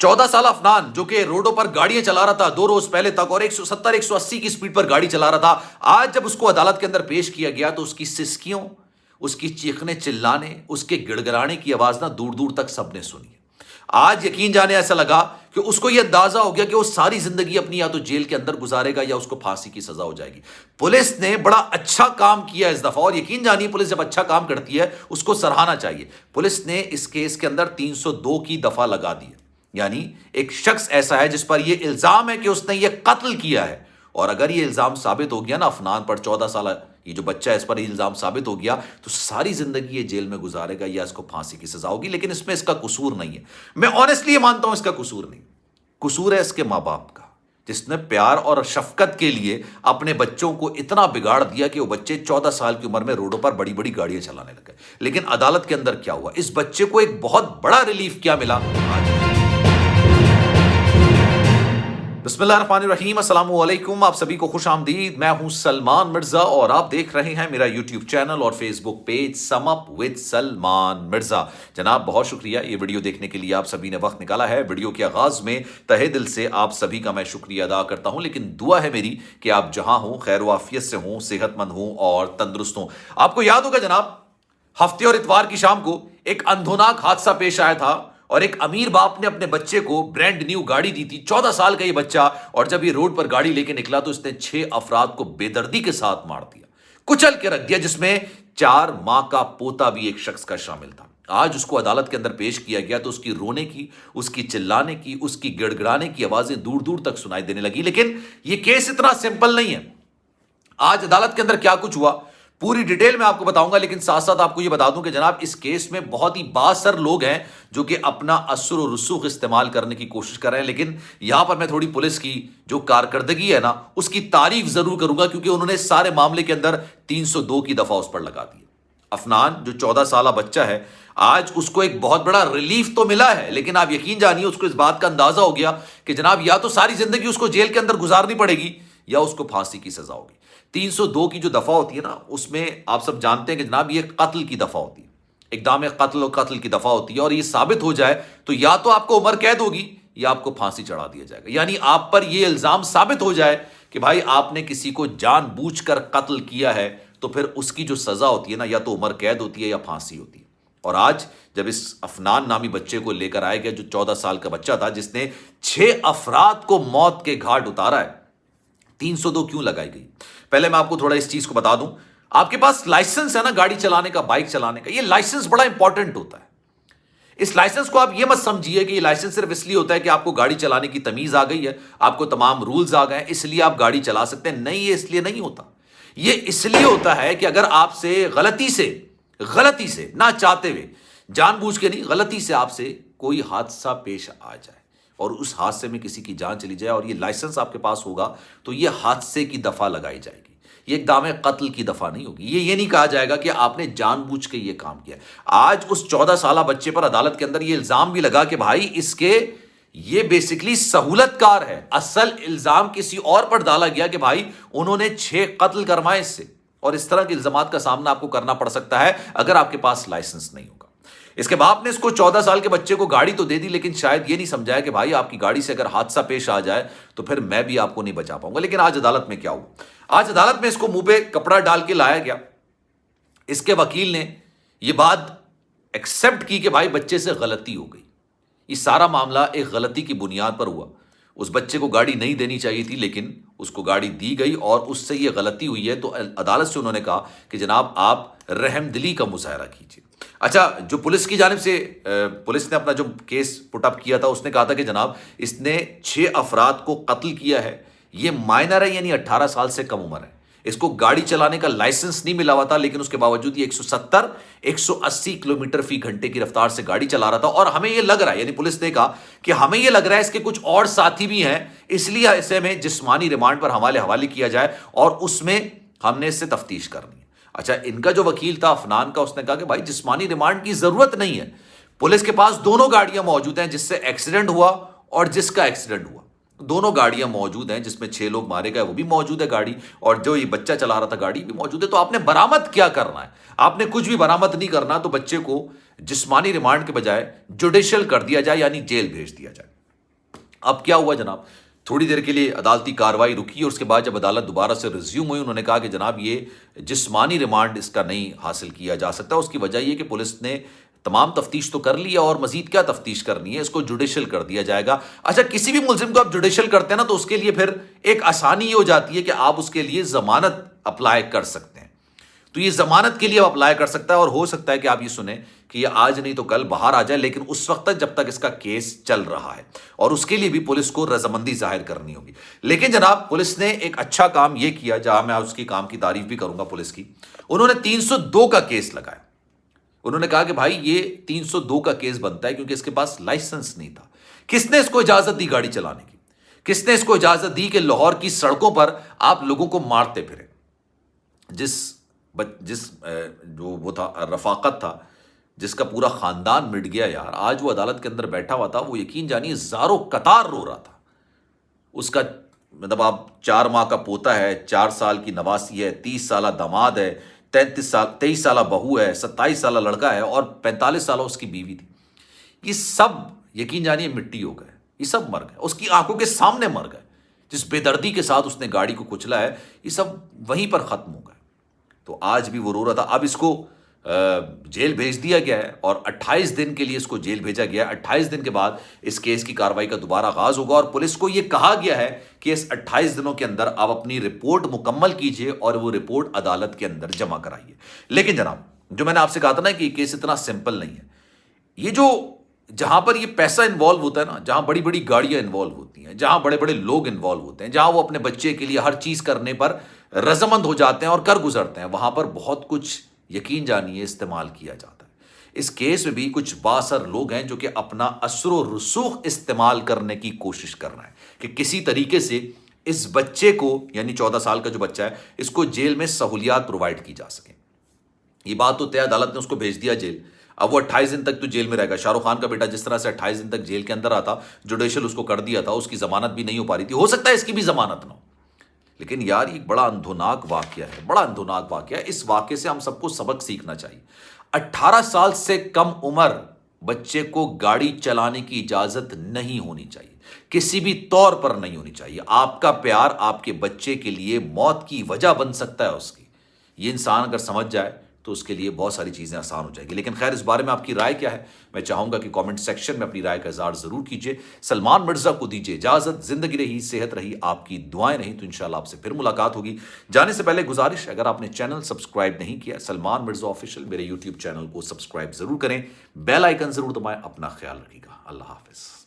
14 साल अफनान जो कि रोडों पर गाड़ियां चला रहा था 2 रोज पहले तक और 170 180 की स्पीड पर गाड़ी चला रहा था, आज जब उसको अदालत के अंदर पेश किया गया तो उसकी सिसकियों, उसकी चीखने चिल्लाने, उसके गिड़गिड़ाने की आवाज ना दूर दूर तक सबने सुनी। आज यकीन जाने ऐसा लगा कि उसको यह अंदाजा हो गया कि वो सारी जिंदगी अपनी या तो जेल के अंदर गुजारेगा या उसको फांसी की सजा हो जाएगी। पुलिस ने बड़ा अच्छा काम किया इस दफा, और यकीन जानिए पुलिस जब अच्छा काम करती है उसको सराहना चाहिए। पुलिस ने इस केस के अंदर 302 की दफा लगा दी, यानी एक शख्स ऐसा है जिस पर यह इल्जाम है कि उसने यह कत्ल किया है, और अगर यह इल्जाम साबित हो गया ना अफनान पर, 14 साल ये जो बच्चा है इस पर इल्जाम साबित हो गया तो सारी जिंदगी ये जेल में गुजारेगा या इसको फांसी की सजा होगी। लेकिन इसमें इसका कसूर नहीं है, मैं ऑनेस्टली ये मानता हूं इसका कसूर नहीं, कसूर है इसके माँ बाप का, जिसने प्यार और शफकत के लिए अपने बच्चों को इतना बिगाड़ दिया कि वो बच्चे 14 साल की उम्र में रोडों पर बड़ी बड़ी गाड़ियां चलाने लगे। लेकिन अदालत के अंदर क्या हुआ, इस बच्चे को एक बहुत बड़ा रिलीफ क्या मिला। बिस्मिल्लाहिर्रहमानिर्रहीम, अस्सलाम वालेकुम, आप सभी को खुश आमदीद। मैं हूं सलमान मिर्जा और आप देख रहे हैं मेरा यूट्यूब चैनल और Facebook page sum up with Salman Mirza. जनाब बहुत शुक्रिया ये वीडियो देखने के लिए, आप सभी ने वक्त निकाला है। वीडियो के आगाज में तहे दिल से आप सभी का मैं शुक्रिया अदा करता हूं, लेकिन दुआ है मेरी कि आप जहां हों खैर वाफियत से हों, सेहतमंद हों और तंदुरुस्त हों। आपको याद होगा जनाब, हफ्ते और इतवार की शाम को एक अंधोनाक हादसा पेश आया था और एक अमीर बाप ने अपने बच्चे को ब्रांड न्यू गाड़ी दी थी, 14 साल का ये बच्चा, और जब ये रोड पर गाड़ी लेके निकला तो इसने 6 अफराद को बेदर्दी के साथ मार दिया, कुचल के रख दिया, जिसमें 4 मां का पोता भी एक शख्स का शामिल था। आज उसको अदालत के अंदर पेश किया गया तो उसकी रोने की, उसकी चिल्लाने की, उसकी गिड़गिड़ाने की आवाजें दूर दूर तक सुनाई देने लगी। लेकिन यह केस इतना सिंपल नहीं है। आज अदालत के अंदर क्या कुछ हुआ पूरी डिटेल में आपको बताऊंगा, लेकिन साथ साथ आपको यह बता दूं कि जनाब इस केस में बहुत ही बासर लोग हैं जो कि अपना असर और रसूख इस्तेमाल करने की कोशिश कर रहे हैं। लेकिन यहां पर मैं थोड़ी पुलिस की जो कारकर्दगी है ना उसकी तारीफ जरूर करूंगा, क्योंकि उन्होंने सारे मामले के अंदर 302 की दफा उस पर लगा दी। अफनान जो 14 साल बच्चा है, आज उसको एक बहुत बड़ा रिलीफ तो मिला है, लेकिन आप यकीन जानिए उसको इस बात का अंदाजा हो गया कि जनाब या तो सारी जिंदगी उसको जेल के अंदर गुजारनी पड़ेगी या उसको फांसी की सजा होगी। 302 की जो दफा होती है ना उसमें आप सब जानते हैं कि जनाब ये कत्ल की दफा होती है, एकदम कत्ल और कत्ल की दफा होती है, और ये साबित हो जाए तो या तो आपको उम्र कैद होगी या आपको फांसी चढ़ा दिया जाएगा। यानी आप पर यह इल्जाम साबित हो जाए कि भाई आपने किसी को जानबूझकर कत्ल किया है तो फिर उसकी जो सजा होती है ना या तो उम्र कैद होती है या फांसी होती है। और आज जब इस अफनान नामी बच्चे को लेकर आया गया जो 14 साल का बच्चा था, जिसने 6 अफराद को मौत के घाट उतारा है, 302 क्यों लगाई गई? पहले मैं आपको थोड़ा इस चीज को बता दूं, आपके पास लाइसेंस है ना गाड़ी चलाने का, बाइक चलाने का, ये लाइसेंस बड़ा इंपॉर्टेंट होता है। इस लाइसेंस को आप ये मत समझिए कि ये लाइसेंस सिर्फ इसलिए होता है कि आपको गाड़ी चलाने की तमीज आ गई है, आपको तमाम रूल्स आ गए हैं इसलिए आप गाड़ी चला सकते हैं। नहीं, ये इसलिए नहीं होता। ये इसलिए होता है कि अगर आपसे गलती से ना चाहते हुए, जानबूझ के नहीं, गलती से आपसे कोई हादसा पेश आ जाए और उस हादसे में किसी की जान चली जाए और ये लाइसेंस आपके पास होगा तो ये हादसे की दफा लगाई जाएगी, ये एकदम कत्ल की दफा नहीं होगी। ये नहीं कहा जाएगा कि आपने जानबूझ के ये काम किया। आज उस 14 साल बच्चे पर अदालत के अंदर ये इल्जाम भी लगा कि भाई इसके ये बेसिकली सहूलतकार है। असल इल्जाम किसी और पर डाला गया कि भाई उन्होंने 6 कत्ल करवाए इससे, और इस तरह के इल्जामात का सामना आपको करना पड़ सकता है अगर आपके पास लाइसेंस नहीं होगा। इसके बाप ने इसको 14 साल के बच्चे को गाड़ी तो दे दी, लेकिन शायद ये नहीं समझाया कि भाई आपकी गाड़ी से अगर हादसा पेश आ जाए तो फिर मैं भी आपको नहीं बचा पाऊंगा। लेकिन आज अदालत में क्या हुआ, आज अदालत में इसको मुंह पे कपड़ा डाल के लाया गया। इसके वकील ने यह बात एक्सेप्ट की कि भाई बच्चे से गलती हो गई, ये सारा मामला एक गलती की बुनियाद पर हुआ। उस बच्चे को गाड़ी नहीं देनी चाहिए थी लेकिन उसको गाड़ी दी गई और उससे ये गलती हुई है। तो अदालत से उन्होंने कहा कि जनाब आप रहमदिली का मुजाहरा कीजिए। अच्छा, जो पुलिस की जानिब से पुलिस ने अपना जो केस पुटअप किया था उसने कहा था कि जनाब इसने 6 अफराद को कत्ल किया है, ये माइनर है यानी 18 साल से कम उम्र है, इसको गाड़ी चलाने का लाइसेंस नहीं मिला हुआ था, लेकिन उसके बावजूद ये 170 180 किलोमीटर फी घंटे की रफ्तार से गाड़ी चला रहा था। और हमें ये लग रहा है, यानी पुलिस ने कहा कि हमें ये लग रहा है इसके कुछ और साथी भी हैं, इसलिए ऐसे में जिस्मानी रिमांड पर हवाले किया जाए और उसमें हमने इससे तफ्तीश करनी है। अच्छा, इनका जो वकील था अफनान का, उसने कहा कि भाई जिस्मानी रिमांड की जरूरत नहीं है, पुलिस के पास दोनों गाड़ियां मौजूद हैं, जिससे एक्सीडेंट हुआ और जिसका एक्सीडेंट हुआ, दोनों गाड़ियां मौजूद हैं। जिसमें 6 लोग मारे गए वो भी मौजूद है गाड़ी, और जो ये बच्चा चला रहा था गाड़ी भी मौजूद है। तो आपने बरामद क्या करना है? आपने कुछ भी बरामद नहीं करना। तो बच्चे को जिस्मानी रिमांड के बजाय जुडिशियल कर दिया जाए, यानी जेल भेज दिया जाए। اب کیا ہوا جناب، تھوڑی دیر کے لیے عدالتی کاروائی رکی اور اس کے بعد جب عدالت دوبارہ سے ریزیوم ہوئی، انہوں نے کہا کہ جناب یہ جسمانی ریمانڈ اس کا نہیں حاصل کیا جا سکتا. اس کی وجہ یہ کہ پولیس نے تمام تفتیش تو کر لی ہے اور مزید کیا تفتیش کرنی ہے، اس کو جوڈیشل کر دیا جائے گا. اچھا، کسی بھی ملزم کو آپ جوڈیشل کرتے ہیں نا تو اس کے لیے پھر ایک آسانی یہ ہو جاتی ہے کہ آپ اس کے لیے ضمانت اپلائی کر سکتے ہیں. تو یہ ضمانت کے لیے آپ اپلائی کر سکتا ہے اور ہو سکتا ہے کہ آپ یہ سنیں کہ یہ آج نہیں تو کل باہر آ جائے، لیکن اس وقت تک جب تک اس کا کیس چل رہا ہے، اور اس کے لیے بھی پولیس کو رضامندی ظاہر کرنی ہوگی. لیکن جناب پولیس نے ایک اچھا کام یہ کیا، جہاں میں اس کی کام کی تعریف بھی کروں گا پولیس کی. انہوں نے 302 کا کیس لگایا. انہوں نے کہا کہ بھائی یہ 302 کا کیس بنتا ہے کیونکہ اس کے پاس لائسنس نہیں تھا. کس نے اس کو اجازت دی گاڑی چلانے کی؟ کس نے اس کو اجازت دی کہ لاہور کی سڑکوں پر آپ لوگوں کو مارتے پھرے؟ جس جو وہ تھا رفاقت تھا، جس کا پورا خاندان مٹ گیا یار، آج وہ عدالت کے اندر بیٹھا ہوا تھا، وہ یقین جانیے زاروں قطار رو رہا تھا. اس کا مطلب آپ 4 ماہ کا پوتا ہے، 4 سال کی نواسی ہے، 30 سالہ داماد ہے، 23 سالہ بہو ہے، 27 سالہ لڑکا ہے اور 45 سالہ اس کی بیوی تھی. یہ سب یقین جانیے مٹی ہو گئے، یہ سب مر گئے، اس کی آنکھوں کے سامنے مر گئے. جس بے دردی کے ساتھ اس نے گاڑی کو کچلا ہے، یہ سب وہیں پر ختم ہو گئے. تو آج بھی وہ رو رہا تھا. اب اس کو جیل بھیج دیا گیا ہے اور 28 دن کے لیے اس کو جیل بھیجا گیا ہے. 28 دن کے بعد اس کیس کی کاروائی کا دوبارہ آغاز ہوگا اور پولیس کو یہ کہا گیا ہے کہ اس 28 دنوں کے اندر آپ اپنی رپورٹ مکمل کیجئے اور وہ رپورٹ عدالت کے اندر جمع کرائیے. لیکن جناب جو میں نے آپ سے کہا تھا نا کہ یہ کیس اتنا سمپل نہیں ہے. یہ جو جہاں پر یہ پیسہ انوالو ہوتا ہے نا، جہاں بڑی بڑی گاڑیاں انوالو ہوتی ہیں، جہاں بڑے بڑے لوگ انوالو ہوتے ہیں، جہاں وہ اپنے بچے کے لیے ہر چیز کرنے پر رضامند ہو جاتے ہیں اور کر گزرتے ہیں، وہاں پر بہت کچھ یقین جانیے استعمال کیا جاتا ہے. اس کیس میں بھی کچھ بااثر لوگ ہیں جو کہ اپنا اثر و رسوخ استعمال کرنے کی کوشش کر رہے ہیں کہ کسی طریقے سے اس بچے کو، یعنی 14 سال کا جو بچہ ہے، اس کو جیل میں سہولیات پرووائڈ کی جا سکیں. یہ بات تو طے، عدالت نے اس کو بھیج دیا جیل. اب وہ 28 دن تک تو جیل میں رہے گا. شاہ رخ خان کا بیٹا جس طرح سے 28 دن تک جیل کے اندر آتا، جوڈیشل اس کو کر دیا تھا، اس کی ضمانت بھی نہیں ہو پا رہی تھی. ہو سکتا ہے اس کی بھی ضمانت نہ ہو. لیکن یار یہ بڑا اندھوناک واقعہ ہے، بڑا اندھوناک واقعہ ہے. اس واقعے سے ہم سب کو سبق سیکھنا چاہیے. 18 سال سے کم عمر بچے کو گاڑی چلانے کی اجازت نہیں ہونی چاہیے، کسی بھی طور پر نہیں ہونی چاہیے. آپ کا پیار آپ کے بچے کے لیے موت کی وجہ بن سکتا ہے اس کی. یہ انسان اگر سمجھ جائے تو اس کے لیے بہت ساری چیزیں آسان ہو جائیں گی. لیکن خیر، اس بارے میں آپ کی رائے کیا ہے؟ میں چاہوں گا کہ کامنٹ سیکشن میں اپنی رائے کا اظہار ضرور کیجیے. سلمان مرزا کو دیجیے اجازت. زندگی رہی، صحت رہی، آپ کی دعائیں رہیں تو انشاءاللہ آپ سے پھر ملاقات ہوگی. جانے سے پہلے گزارش، اگر آپ نے چینل سبسکرائب نہیں کیا، سلمان مرزا آفیشیل میرے یوٹیوب چینل کو سبسکرائب ضرور کریں، بیل آئیکن ضرور دبائیں. اپنا خیال رکھیے گا. اللہ حافظ.